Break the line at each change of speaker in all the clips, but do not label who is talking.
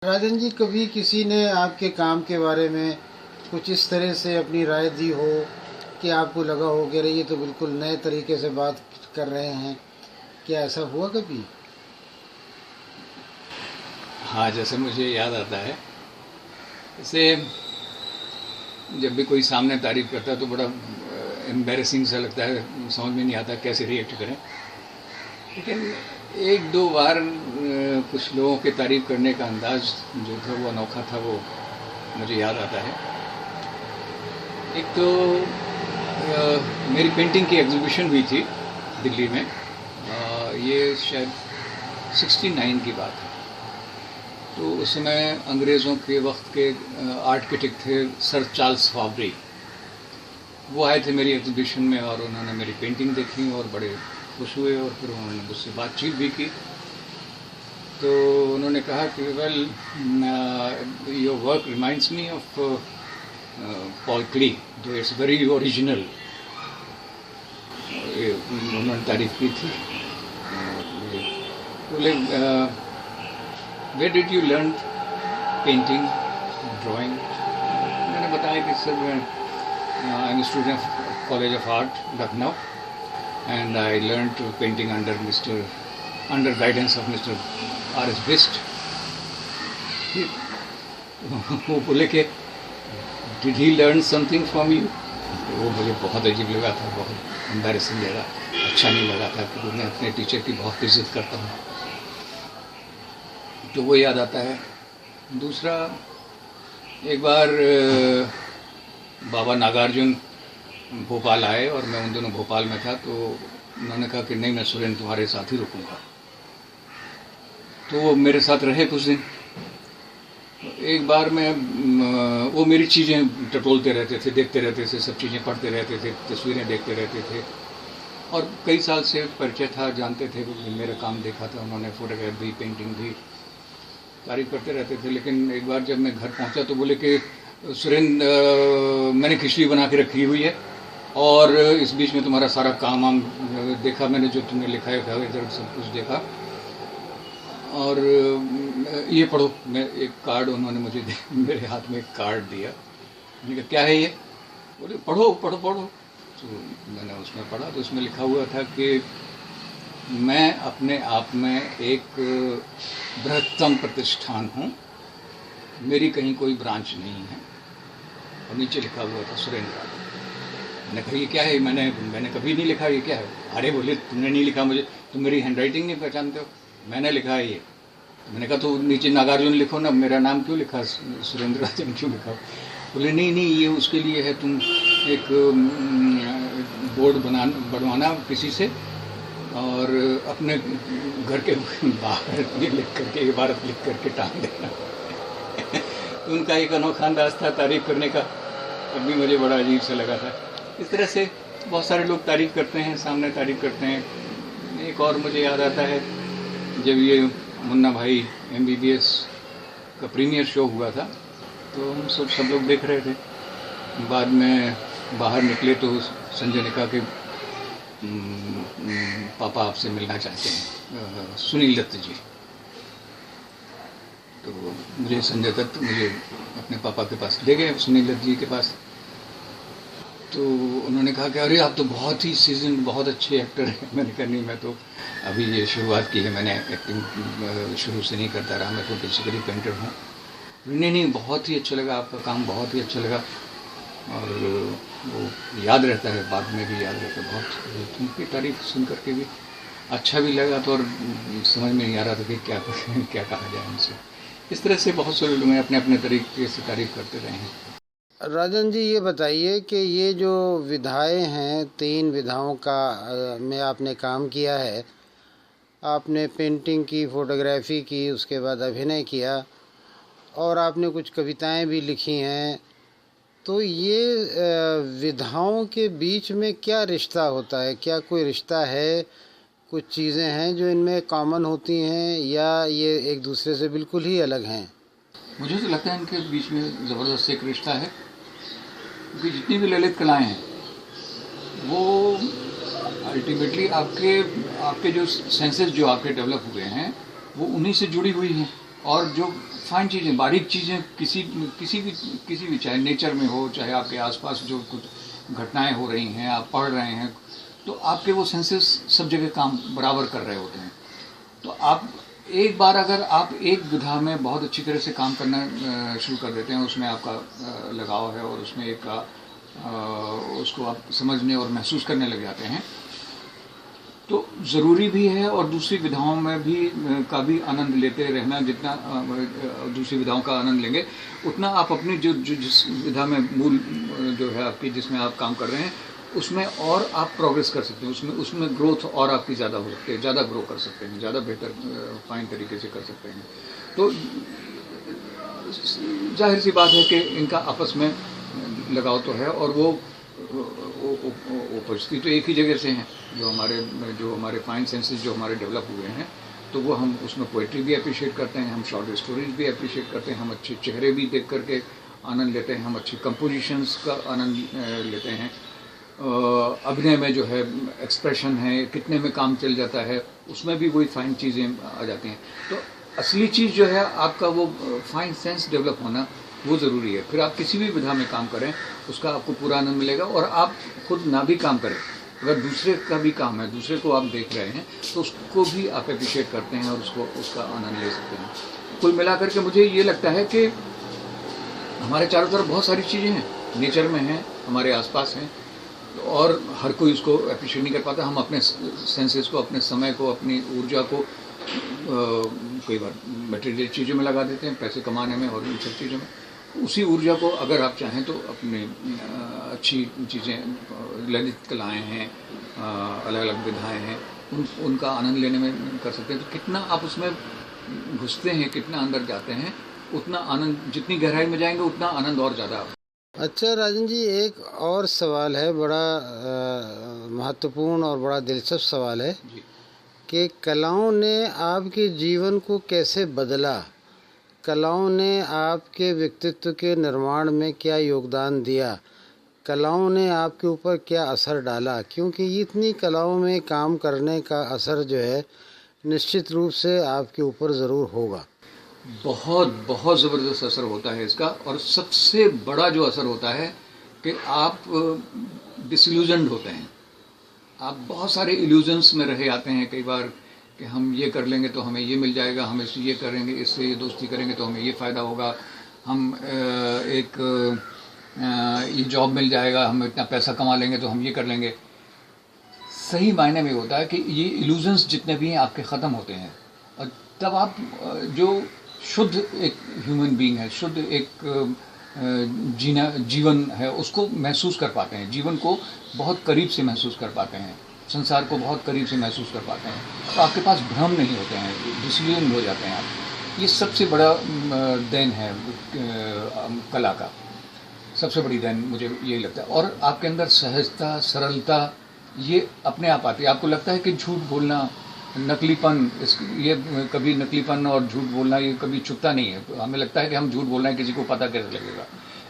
राजन जी, कभी किसी ने आपके काम के बारे में कुछ इस तरह से अपनी राय दी हो कि आपको लगा हो कि अरे ये तो बिल्कुल नए तरीके से बात कर रहे हैं? क्या ऐसा हुआ कभी?
हाँ, जैसे मुझे याद आता है, जैसे जब भी कोई सामने तारीफ करता है तो बड़ा एम्बेरसिंग सा लगता है, समझ में नहीं आता कैसे रिएक्ट करें। लेकिन एक दो बार कुछ लोगों के तारीफ करने का अंदाज जो था वो अनोखा था, वो मुझे याद आता है। एक तो मेरी पेंटिंग की एग्जीबिशन हुई थी दिल्ली में, ये शायद 69 की बात है। तो उस समय अंग्रेज़ों के वक्त के आर्ट क्रिटिक थे सर चार्ल्स फावरी। वो आए थे मेरी एग्जीबिशन में और उन्होंने मेरी पेंटिंग देखी और बड़े खुश हुए और फिर उन्होंने मुझसे बातचीत भी की। तो उन्होंने कहा कि well, your work reminds me of Paul क्ली, दो इट्स वेरी ओरिजिनल। उन्होंने तारीफ की थी। बोले, where did you learn painting, drawing? मैंने बताया कि सर मैं I'm a student of College of Art, Lucknow, and I learned painting under guidance of Mr. R.S. Bist. वो बोले कि did he learn something from you? वो मुझे बहुत अजीब लगा था, बहुत एम्बैरेसिंग लगा, अच्छा नहीं लगा था कि मैं अपने टीचर की बहुत इज्जत करता हूँ। तो वो याद आता है। दूसरा, एक बार बाबा नागार्जुन भोपाल आए और मैं उन दिनों भोपाल में था, तो उन्होंने कहा कि नहीं, मैं सुरेंद्र तुम्हारे साथ ही रुकूंगा। तो वो मेरे साथ रहे कुछ दिन। एक बार वो मेरी चीज़ें टटोलते रहते थे, देखते रहते थे, सब चीज़ें पढ़ते रहते थे, तस्वीरें देखते रहते थे और कई साल से परिचय था, जानते थे, मेरा काम देखा था उन्होंने, फोटोग्राफ भी, पेंटिंग भी, तारीफ करते रहते थे। लेकिन एक बार जब मैं घर पहुंचा तो बोले कि सुरेंद्र, मैंने खिचड़ी बना के रखी हुई है और इस बीच में तुम्हारा सारा काम देखा मैंने, जो तुमने लिखा है इधर सब कुछ देखा और ये पढ़ो। मैं एक कार्ड, उन्होंने मुझे मेरे हाथ में एक कार्ड दिया। मैंने कहा क्या है ये? बोले पढ़ो पढ़ो पढ़ो। तो मैंने उसमें पढ़ा तो उसमें लिखा हुआ था कि मैं अपने आप में एक बृहत्तम प्रतिष्ठान हूँ, मेरी कहीं कोई ब्रांच नहीं है। और नीचे लिखा हुआ था सुरेंद्र। मैंने कहा ये क्या है? मैंने कभी नहीं लिखा, ये क्या है? अरे बोले तुमने नहीं लिखा, मुझे तुम मेरी हैंडराइटिंग नहीं पहचानते हो, मैंने लिखा है ये। तो मैंने कहा तो नीचे नागार्जुन लिखो ना, मेरा नाम क्यों लिखा, सुरेंद्र राजन क्यों लिखा? बोले नहीं नहीं, ये उसके लिए है, तुम एक बोर्ड बनवाना किसी से और अपने घर के बाहर लिख करके, इबारत लिख करके टांग देना। तो उनका एक अनोखा अंदाज था तारीफ करने का, तब भी मुझे बड़ा अजीब सा लगा था। इस तरह से बहुत सारे लोग तारीफ करते हैं, सामने तारीफ करते हैं। एक और मुझे याद आता है, जब ये मुन्ना भाई MBBS का प्रीमियर शो हुआ था तो हम सब लोग देख रहे थे। बाद में बाहर निकले तो संजय ने कहा कि पापा आपसे मिलना चाहते हैं, सुनील दत्त जी। तो मुझे संजय दत्त मुझे अपने पापा के पास ले गए, सुनील दत्त जी के पास। तो उन्होंने कहा कि अरे आप तो बहुत ही सीजन, बहुत अच्छे एक्टर हैं। मैंने कहा नहीं, मैं तो अभी ये शुरुआत की है, मैंने एक्टिंग शुरू से नहीं करता रहा, मैं तो बेसिकली पेंटर हूँ। नहीं, बहुत ही अच्छा लगा आपका काम, बहुत ही अच्छा लगा और वो याद रहता है, बाद में भी याद रहता है बहुत। उनकी तारीफ सुन करके भी अच्छा भी लगा, तो और समझ में नहीं आ रहा था कि क्या कहा जाए उनसे। इस तरह से बहुत सारे लोग अपने अपने तरीके से तारीफ करते रहे हैं।
राजन जी, ये बताइए कि ये जो विधाएं हैं, 3 विधाओं का में आपने काम किया है। आपने पेंटिंग की, फोटोग्राफी की, उसके बाद अभिनय किया और आपने कुछ कविताएं भी लिखी हैं। तो ये विधाओं के बीच में क्या रिश्ता होता है? क्या कोई रिश्ता है? कुछ चीज़ें हैं जो इनमें कॉमन होती हैं या ये एक दूसरे से बिल्कुल ही अलग हैं?
मुझे तो लगता है इनके बीच में ज़बरदस्त एक रिश्ता है, क्योंकि जितनी भी ललित कलाएं हैं वो अल्टीमेटली आपके जो सेंसेस जो आपके डेवलप हुए हैं वो उन्हीं से जुड़ी हुई हैं। और जो फाइन चीज़ें, बारीक चीज़ें, किसी भी चाहे नेचर में हो, चाहे आपके आसपास जो कुछ घटनाएं हो रही हैं, आप पढ़ रहे हैं, तो आपके वो सेंसेस सब जगह काम बराबर कर रहे होते हैं। तो आप एक बार अगर आप एक विधा में बहुत अच्छी तरह से काम करना शुरू कर देते हैं, उसमें आपका लगाव है और उसमें एक उसको आप समझने और महसूस करने लग जाते हैं, तो ज़रूरी भी है और दूसरी विधाओं में भी का भी आनंद लेते रहना। जितना दूसरी विधाओं का आनंद लेंगे उतना आप अपनी जिस विधा में मूल जो है आपकी, जिसमें आप काम कर रहे हैं, उसमें और आप प्रोग्रेस कर सकते हैं, उसमें ग्रोथ और आपकी ज़्यादा हो सकती है, ज़्यादा ग्रो कर सकते हैं, ज़्यादा बेहतर फाइन तरीके से कर सकते हैं। तो जाहिर सी बात है कि इनका आपस में लगाव तो है, और वो उपजती तो एक ही जगह से हैं। जो हमारे फाइन सेंसेस जो हमारे डेवलप हुए हैं, तो वो हम उसमें पोइट्री भी अप्रिशिएट करते हैं, हम शॉर्ट स्टोरीज भी अप्रिशिएट करते हैं, हम अच्छे चेहरे भी देख करके आनंद लेते हैं, हम अच्छी कंपोजिशंस का आनंद लेते हैं। अभिनय में जो है एक्सप्रेशन है, कितने में काम चल जाता है, उसमें भी वही फाइन चीज़ें आ जाती हैं। तो असली चीज़ जो है आपका वो फाइन सेंस डेवलप होना, वो ज़रूरी है। फिर आप किसी भी विधा में काम करें, उसका आपको पूरा आनंद मिलेगा। और आप खुद ना भी काम करें, अगर दूसरे का भी काम है, दूसरे को आप देख रहे हैं, तो उसको भी आप अप्रिशिएट करते हैं और उसका आनंद ले सकते हैं। कुल मिलाकर के मुझे ये लगता है कि हमारे चारों तरफ बहुत सारी चीज़ें हैं, नेचर में हैं, हमारे आसपास हैं, और हर कोई उसको अप्रिशिएट नहीं कर पाता। हम अपने सेंसेस को, अपने समय को, अपनी ऊर्जा को कई बार मटेरियल चीज़ों में लगा देते हैं, पैसे कमाने में और इन सब चीज़ों में। उसी ऊर्जा को अगर आप चाहें तो अपने अच्छी चीज़ें, ललित कलाएँ हैं, अलग अलग विधाएँ हैं, उनका आनंद लेने में कर सकते हैं। तो कितना आप उसमें घुसते हैं, कितना अंदर जाते हैं, उतना आनंद, जितनी गहराई में जाएंगे उतना आनंद और ज़्यादा।
अच्छा राजन जी, एक और सवाल है, बड़ा महत्वपूर्ण और बड़ा दिलचस्प सवाल है कि कलाओं ने आपके जीवन को कैसे बदला? कलाओं ने आपके व्यक्तित्व के निर्माण में क्या योगदान दिया? कलाओं ने आपके ऊपर क्या असर डाला? क्योंकि इतनी कलाओं में काम करने का असर जो है निश्चित रूप से आपके ऊपर ज़रूर होगा।
बहुत बहुत ज़बरदस्त असर होता है इसका। और सबसे बड़ा जो असर होता है कि आप डिसइल्यूजन्ड होते हैं। आप बहुत सारे इल्यूजन्स में रहे आते हैं कई बार, कि हम ये कर लेंगे तो हमें ये मिल जाएगा, हम इससे ये करेंगे, इससे ये दोस्ती करेंगे तो हमें ये फ़ायदा होगा, हम ये जॉब मिल जाएगा, हम इतना पैसा कमा लेंगे तो हम ये कर लेंगे। सही मायने में होता है कि ये इल्यूजन्स जितने भी हैं आपके ख़त्म होते हैं, और तब आप जो शुद्ध एक ह्यूमन बीइंग है, शुद्ध एक जीवन है, उसको महसूस कर पाते हैं, जीवन को बहुत करीब से महसूस कर पाते हैं, संसार को बहुत करीब से महसूस कर पाते हैं। तो आपके पास भ्रम नहीं होते हैं, डिसइल्यूजन हो जाते हैं आप। ये सबसे बड़ा देन है कला का, सबसे बड़ी देन मुझे यही लगता है। और आपके अंदर सहजता, सरलता ये अपने आप आती है। आपको लगता है कि झूठ बोलना, नकलीपन, ये कभी नकलीपन और झूठ बोलना ये कभी चुकता नहीं है। हमें लगता है कि हम झूठ बोल रहे हैं, किसी को पता कैसे लगेगा,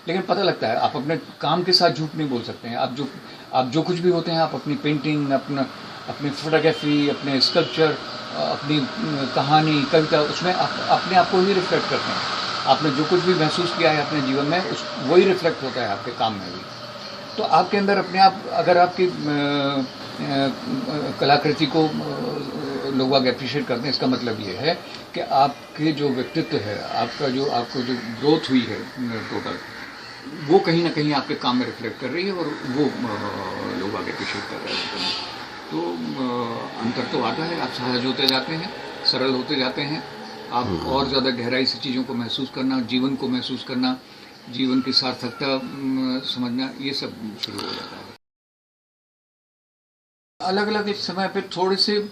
लेकिन पता लगता है। आप अपने काम के साथ झूठ नहीं बोल सकते हैं। आप जो कुछ भी होते हैं, आप अपनी पेंटिंग, अपनी फोटोग्राफी, अपने स्कल्पचर, अपनी कहानी, कविता, उसमें अपने आप को ही रिफ्लेक्ट करते हैं। आपने जो कुछ भी महसूस किया है अपने जीवन में, वही रिफ्लेक्ट होता है आपके काम में भी। तो आपके अंदर अपने आप, अगर आपकी कलाकृति को लोग आगे अप्रिशिएट करते हैं, इसका मतलब ये है कि आपके जो व्यक्तित्व है, आपको जो ग्रोथ हुई है टोटल, वो कहीं ना कहीं आपके काम में रिफ्लेक्ट कर रही है, और वो लोग आगे अप्रिशिएट कर रहे होते हैं। तो अंतर तो आता है, आप सहज होते जाते हैं, सरल होते जाते हैं, आप और ज़्यादा गहराई से चीज़ों को महसूस करना, जीवन को महसूस करना, जीवन की सार्थकता समझना, ये सब शुरू हो जाता है। अलग अलग समय पे थोड़े से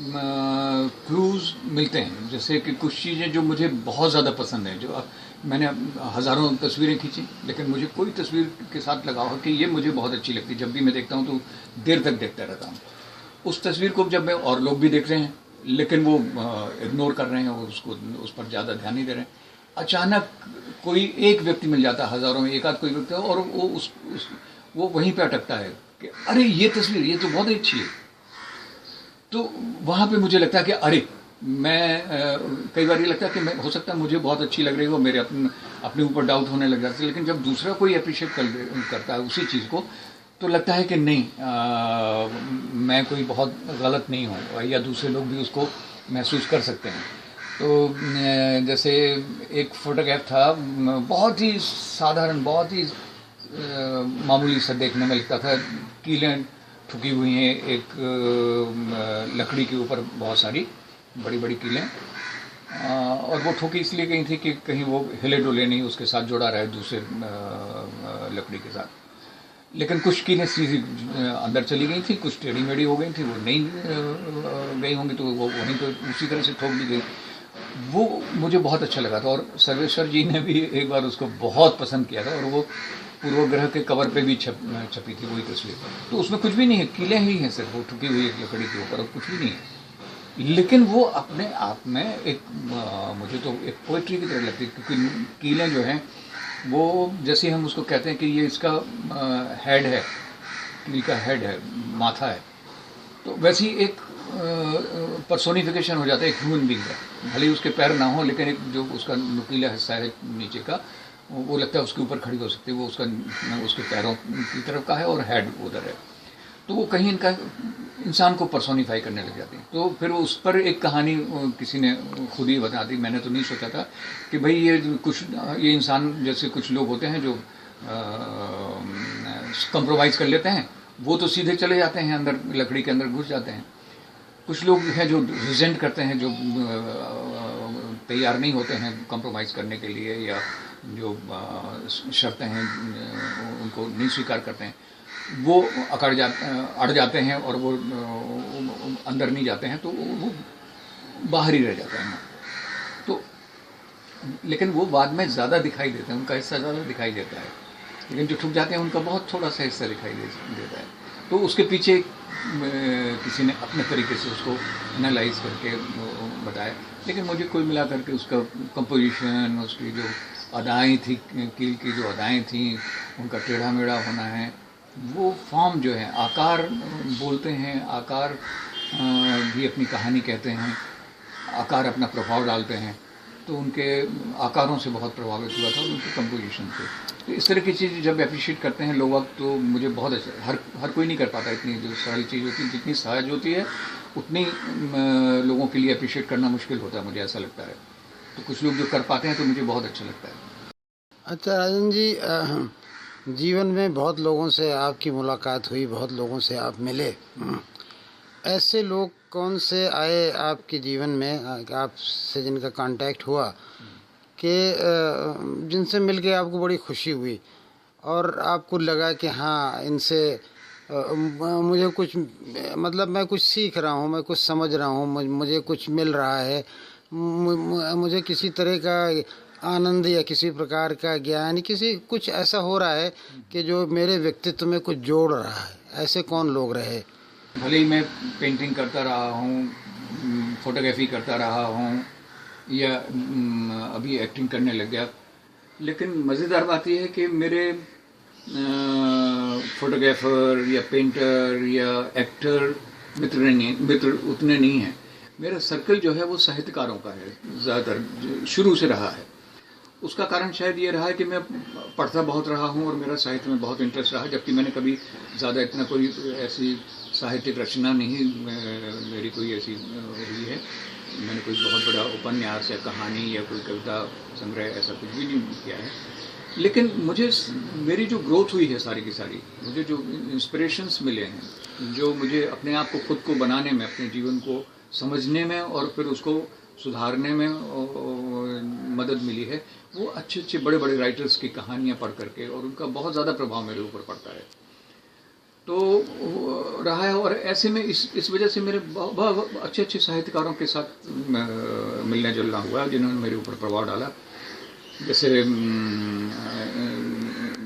क्लूज मिलते हैं। जैसे कि कुछ चीज़ें जो मुझे बहुत ज़्यादा पसंद है, जो मैंने हज़ारों तस्वीरें खींची, लेकिन मुझे कोई तस्वीर के साथ लगाव है कि ये मुझे बहुत अच्छी लगती है, जब भी मैं देखता हूँ तो देर तक देखता रहता हूँ उस तस्वीर को। जब मैं, और लोग भी देख रहे हैं लेकिन वो इग्नोर कर रहे हैं, और उस पर ज़्यादा ध्यान नहीं दे रहे हैं, अचानक कोई एक व्यक्ति मिल जाता है, हज़ारों में एक आध कोई व्यक्ति, और वो वहीं पे अटकता है कि अरे ये तस्वीर, ये तो बहुत अच्छी है। तो वहाँ पे मुझे लगता है कि अरे मैं कई बार ये लगता है कि मैं, हो सकता है मुझे बहुत अच्छी लग रही हो, मेरे अपने ऊपर डाउट होने लग जाते हैं, लेकिन जब दूसरा कोई अप्रिशिएट करता है उसी चीज़ को, तो लगता है कि नहीं, मैं कोई बहुत गलत नहीं हूँ, या दूसरे लोग भी उसको महसूस कर सकते हैं। तो जैसे एक फोटोग्राफ था, बहुत ही साधारण, बहुत ही मामूली सा देखने में लगता था, कीलें ठुकी हुई हैं एक लकड़ी के ऊपर, बहुत सारी बड़ी बड़ी कीलें, और वो ठोकी इसलिए गई थी कि कहीं वो हिले डुले नहीं, उसके साथ जुड़ा रहे दूसरे लकड़ी के साथ। लेकिन कुछ कीलें सीधी अंदर चली गई थी, कुछ टेढ़ी मेढ़ी हो गई थी, वो नहीं गई होंगी, तो वो वहीं तो उसी तरह से ठोक दी गई। वो मुझे बहुत अच्छा लगा था, और सर्वेश्वर जी ने भी एक बार उसको बहुत पसंद किया था, और वो पूर्वग्रह के कवर पे भी छपी थी वही तस्वीर। तो उसमें कुछ भी नहीं है, कीलें ही हैं सिर्फ, वो ठुकी हुई एक लकड़ी के ऊपर, और कुछ भी नहीं है। लेकिन वो अपने आप में एक मुझे तो एक पोइट्री की तरह लगती है, क्योंकि कीलें जो हैं वो, जैसे हम उसको कहते हैं कि ये इसका हेड है, कील का हेड है, माथा है, तो वैसी एक पर्सोनिफिकेशन हो जाता है एक ह्यूमन बींग का। भले ही उसके पैर ना हो, लेकिन एक जो उसका नुकीला हिस्सा है नीचे का, वो लगता है उसके ऊपर खड़ी हो सकती है, वो उसके पैरों की तरफ का है और हेड उधर है। तो वो कहीं इनका इंसान को पर्सोनीफाई करने लग जाती है। तो फिर उस पर एक कहानी किसी ने खुद ही बता दी, मैंने तो नहीं सोचा था कि भाई ये इंसान जैसे कुछ लोग होते हैं जो कंप्रोमाइज़ कर लेते हैं, वो तो सीधे चले जाते हैं अंदर, लकड़ी के अंदर घुस जाते हैं। कुछ लोग हैं जो रिजेंट करते हैं, जो तैयार नहीं होते हैं कंप्रोमाइज़ करने के लिए, या जो शर्तें हैं उनको नहीं स्वीकार करते हैं, वो अड़ जाते हैं, और वो अंदर नहीं जाते हैं, तो वो बाहर ही रह जाते हैं। तो लेकिन वो बाद में ज़्यादा दिखाई देते हैं, उनका हिस्सा ज़्यादा दिखाई देता है, लेकिन जो ठुक जाते हैं उनका बहुत थोड़ा सा हिस्सा दिखाई देता है। तो उसके पीछे किसी ने अपने तरीके से उसको एनालाइज करके बताया। लेकिन मुझे कुल मिला करके उसका कंपोजिशन, उसकी जो अदाएँ थी, कील की जो अदाएँ थी, उनका टेढ़ा मेढ़ा होना है, वो फॉर्म जो है, आकार बोलते हैं, आकार भी अपनी कहानी कहते हैं, आकार अपना प्रभाव डालते हैं। तो उनके आकारों से बहुत प्रभावित हुआ था, उनके कंपोजिशन से। तो इस तरह की चीज़ जब अप्रिशिएट करते हैं लोग, तो मुझे बहुत अच्छा, हर कोई नहीं कर पाता इतनी जो सरल चीज़ होती है, जितनी सहज होती है उतनी लोगों के लिए अप्रिशिएट करना मुश्किल होता है, मुझे ऐसा लगता है। तो कुछ लोग जो कर पाते हैं तो मुझे बहुत अच्छा लगता है।
अच्छा राजन जी, जीवन में बहुत लोगों से आपकी मुलाकात हुई, बहुत लोगों से आप मिले, ऐसे लोग कौन से आए आपके जीवन में, आपसे जिनका कांटेक्ट हुआ, कि जिनसे मिल के आपको बड़ी खुशी हुई और आपको लगा कि हाँ, इनसे मुझे कुछ, मतलब मैं कुछ सीख रहा हूँ, मैं कुछ समझ रहा हूँ, मुझे कुछ मिल रहा है, मुझे किसी तरह का आनंद या किसी प्रकार का ज्ञान, कुछ ऐसा हो रहा है कि जो मेरे व्यक्तित्व में कुछ जोड़ रहा है। ऐसे कौन लोग रहे?
भले ही मैं पेंटिंग करता रहा हूँ, फोटोग्राफी करता रहा हूँ, या अभी एक्टिंग करने लग गया, लेकिन मज़ेदार बात यह है कि मेरे फोटोग्राफर या पेंटर या एक्टर मित्र उतने नहीं हैं। मेरा सर्कल जो है वो साहित्यकारों का है, ज़्यादातर शुरू से रहा है। उसका कारण शायद ये रहा है कि मैं पढ़ता बहुत रहा हूँ और मेरा साहित्य में बहुत इंटरेस्ट रहा, जबकि मैंने कभी ज़्यादा इतना कोई ऐसी साहित्यिक रचना नहीं मेरी कोई ऐसी हुई है। मैंने कोई बहुत बड़ा उपन्यास या कहानी या कोई कविता संग्रह ऐसा कुछ भी नहीं किया है। लेकिन मेरी जो ग्रोथ हुई है सारी की सारी, मुझे जो इंस्पिरेशंस मिले हैं, जो मुझे अपने आप को खुद को बनाने में, अपने जीवन को समझने में और फिर उसको सुधारने में मदद मिली है, वो अच्छे अच्छे बड़े बड़े राइटर्स की कहानियाँ पढ़ करके, और उनका बहुत ज़्यादा प्रभाव मेरे ऊपर पड़ता है तो रहा है। और ऐसे में इस वजह से मेरे बहुत अच्छे अच्छे साहित्यकारों के साथ मिलने जुलना हुआ, जिन्होंने मेरे ऊपर प्रभाव डाला। जैसे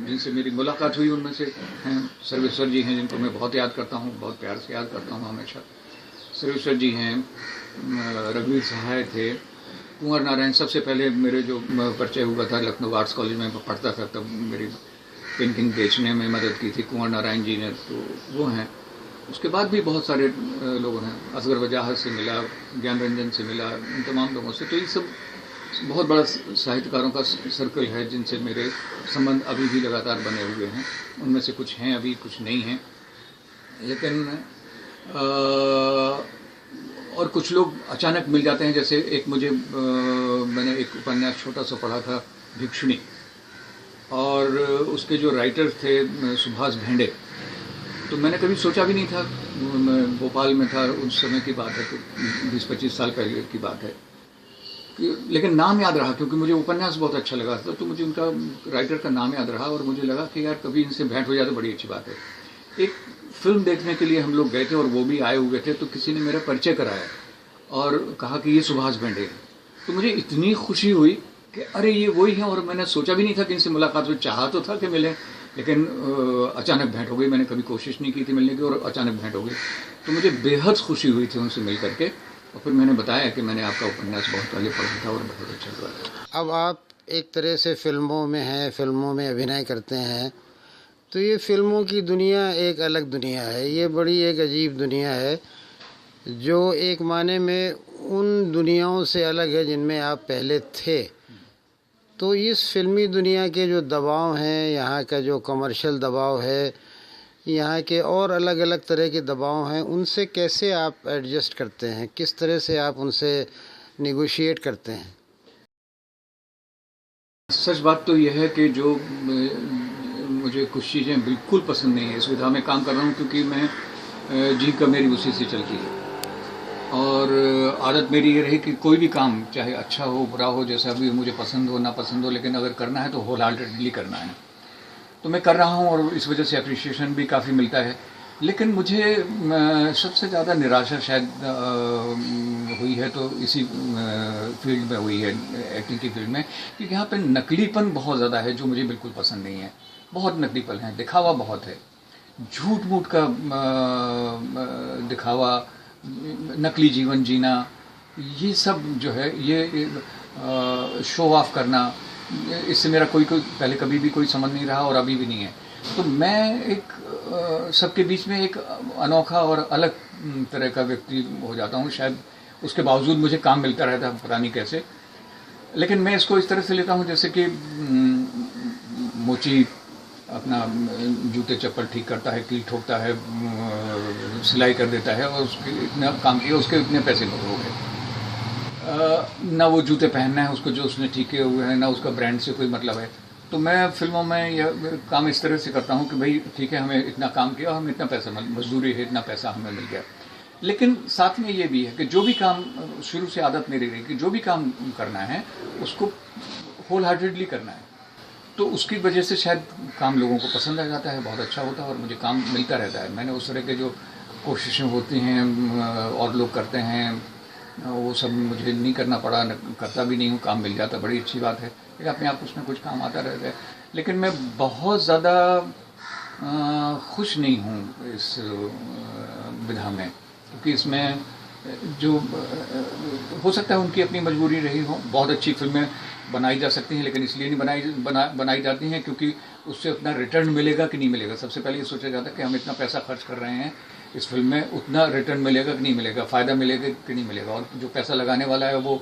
जिनसे मेरी मुलाकात हुई उनमें से हैं सर्वेश्वर जी हैं, जिनको मैं बहुत याद करता हूँ, बहुत प्यार से याद करता हूँ हमेशा। सर्वेश्वर जी हैं, रघुवीर सहाय थे, कुंवर नारायण। सबसे पहले मेरे जो परिचय हुआ था लखनऊ आर्ट्स कॉलेज में पढ़ता था, तब मेरी पेंटिंग बेचने में मदद की थी कुंवर नारायण जी ने, तो वो हैं। उसके बाद भी बहुत सारे लोगों ने, असगर वजाहत से मिला, ज्ञान रंजन से मिला, इन तमाम लोगों से। तो ये सब बहुत बड़ा साहित्यकारों का सर्कल है जिनसे मेरे संबंध अभी भी लगातार बने हुए हैं। उनमें से कुछ हैं अभी, कुछ नहीं हैं, लेकिन और कुछ लोग अचानक मिल जाते हैं। जैसे एक मुझे मैंने एक उपन्यास छोटा सा पढ़ा था, भिक्षुणी, और उसके जो राइटर थे सुभाष भेंडे, तो मैंने कभी सोचा भी नहीं था, मैं भोपाल में था, उस समय की बात है, 20-25 साल पहले की बात है, लेकिन नाम याद रहा क्योंकि मुझे उपन्यास बहुत अच्छा लगा था, तो मुझे उनका राइटर का नाम याद रहा और मुझे लगा कि यार कभी इनसे भेंट हो जाए तो बड़ी अच्छी बात है। एक फिल्म देखने के लिए हम लोग गए थे और वो भी आए हुए थे, तो किसी ने मेरा परिचय कराया और कहा कि ये सुभाष भेंडे हैं। तो मुझे इतनी खुशी हुई कि अरे ये वही हैं, और मैंने सोचा भी नहीं था कि इनसे मुलाकात हो, चाहा तो था कि मिले, लेकिन अचानक भेंट हो गई। मैंने कभी कोशिश नहीं की थी मिलने की और अचानक भेंट हो गई, तो मुझे बेहद खुशी हुई थी उनसे मिल करके। और फिर मैंने बताया कि मैंने आपका उपन्यास बहुत पहले पढ़ा था और बहुत अच्छा लगा।
अब आप एक तरह से फिल्मों में हैं, फिल्मों में अभिनय करते हैं, तो ये फिल्मों की दुनिया एक अलग दुनिया है, ये बड़ी एक अजीब दुनिया है जो एक माने में उन दुनियाओं से अलग है जिनमें आप पहले थे। तो इस फिल्मी दुनिया के जो दबाव हैं, यहाँ का जो कमर्शियल दबाव है, यहाँ के और अलग अलग तरह के दबाव हैं, उनसे कैसे आप एडजस्ट करते हैं, किस तरह से आप उनसे निगोशिएट करते हैं?
सच बात तो यह है कि जो मुझे कुछ चीज़ें बिल्कुल पसंद नहीं है इस विधा में काम कर रहा हूँ, क्योंकि मैं जीविका मेरी उसी से चलती है और आदत मेरी ये रही कि कोई भी काम चाहे अच्छा हो बुरा हो, जैसा भी मुझे पसंद हो ना पसंद हो, लेकिन अगर करना है तो होल हार्टेडली करना है। तो मैं कर रहा हूँ और इस वजह से अप्रिशिएशन भी काफ़ी मिलता है। लेकिन मुझे सबसे ज़्यादा निराशा शायद हुई है तो इसी फील्ड में हुई है, एक्टिंग की फील्ड में, क्योंकि यहाँ पे नकलीपन बहुत ज़्यादा है जो मुझे बिल्कुल पसंद नहीं है। बहुत नकलीपन है, दिखावा बहुत है, झूठ मूठ का दिखावा, नकली जीवन जीना, ये सब जो है, ये शो ऑफ करना, इससे मेरा कोई पहले कभी भी कोई संबंध नहीं रहा और अभी भी नहीं है। तो मैं एक सबके बीच में एक अनोखा और अलग तरह का व्यक्ति हो जाता हूँ। शायद उसके बावजूद मुझे काम मिलता रहता है, पता नहीं कैसे, लेकिन मैं इसको इस तरह से लेता हूँ जैसे कि मोची अपना जूते चप्पल ठीक करता है, कील ठोकता है, सिलाई कर देता है और उसके इतना काम किया, उसके इतने पैसे हो गए। ना वो जूते पहनना है उसको जो उसने ठीक किए हुए हैं, ना उसका ब्रांड से कोई मतलब है। तो मैं फिल्मों में यह काम इस तरह से करता हूँ कि भाई ठीक है, हमें इतना काम किया, हमें इतना पैसा, मजदूरी है, इतना पैसा हमें मिल गया। लेकिन साथ में ये भी है कि जो भी काम, शुरू से आदत मेरी रही कि जो भी काम करना है उसको होल हार्टेडली करना है, तो उसकी वजह से शायद काम लोगों को पसंद आ जाता है, बहुत अच्छा होता है और मुझे काम मिलता रहता है। मैंने उस तरह के जो कोशिशें होती हैं और लोग करते हैं, वो सब मुझे नहीं करना पड़ा, करता भी नहीं हूँ, काम मिल जाता, बड़ी अच्छी बात है, लेकिन अपने आप उसमें कुछ काम आता रहता है। लेकिन मैं बहुत ज़्यादा खुश नहीं हूँ इस विधा में, क्योंकि इसमें जो हो सकता है उनकी अपनी मजबूरी रही हो। बहुत अच्छी फिल्में बनाई जा सकती हैं, लेकिन इसलिए नहीं बनाई जाती हैं क्योंकि उससे उतना रिटर्न मिलेगा कि नहीं मिलेगा। सबसे पहले ये सोचा जाता है कि हम इतना पैसा खर्च कर रहे हैं इस फिल्म में, उतना रिटर्न मिलेगा कि नहीं मिलेगा, फ़ायदा मिलेगा कि नहीं मिलेगा, और जो पैसा लगाने वाला है वो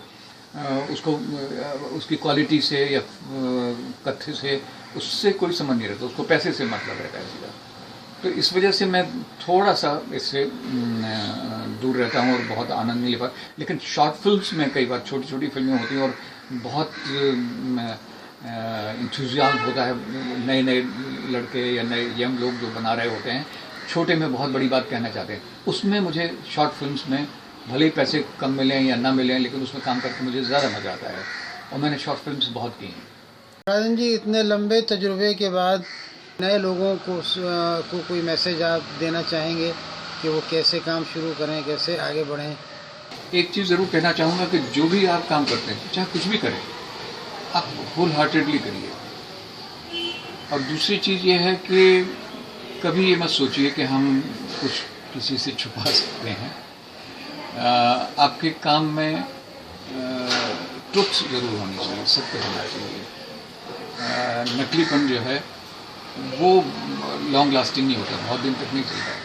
उसको उसकी क्वालिटी से या कथ्य से उससे कोई संबंध नहीं रहता, उसको पैसे से मतलब रहता है सीधा। तो इस वजह से मैं थोड़ा सा इससे दूर रहता हूँ और बहुत आनंद नहीं ले पाता। लेकिन शॉर्ट फिल्म्स में कई बार छोटी छोटी फिल्में होती हैं और बहुत इंथुजियाज्म होता है, नए नए लड़के या नए यंग लोग जो बना रहे होते हैं, छोटे में बहुत बड़ी बात कहना चाहते हैं, उसमें मुझे शॉर्ट फिल्म्स में भले ही पैसे कम मिलें या ना मिलें, लेकिन उसमें काम करके मुझे ज़्यादा मज़ा आता है और मैंने शॉर्ट फिल्म्स बहुत की हैं।
राजन जी, इतने लंबे तजुर्बे के बाद नए लोगों को कोई मैसेज आप देना चाहेंगे कि वो कैसे काम शुरू करें, कैसे आगे बढ़ें?
एक चीज़ ज़रूर कहना चाहूँगा कि जो भी आप काम करते हैं, चाहे कुछ भी करें, आप होल हार्टेडली करिए। और दूसरी चीज़ ये है कि कभी ये मत सोचिए कि हम कुछ किसी से छुपा सकते हैं। आपके काम में ट्रुथ ज़रूर होनी चाहिए, सत्य होना चाहिए। नकलीपन जो है वो लॉन्ग लास्टिंग नहीं होता, बहुत दिन तक नहीं चलता है।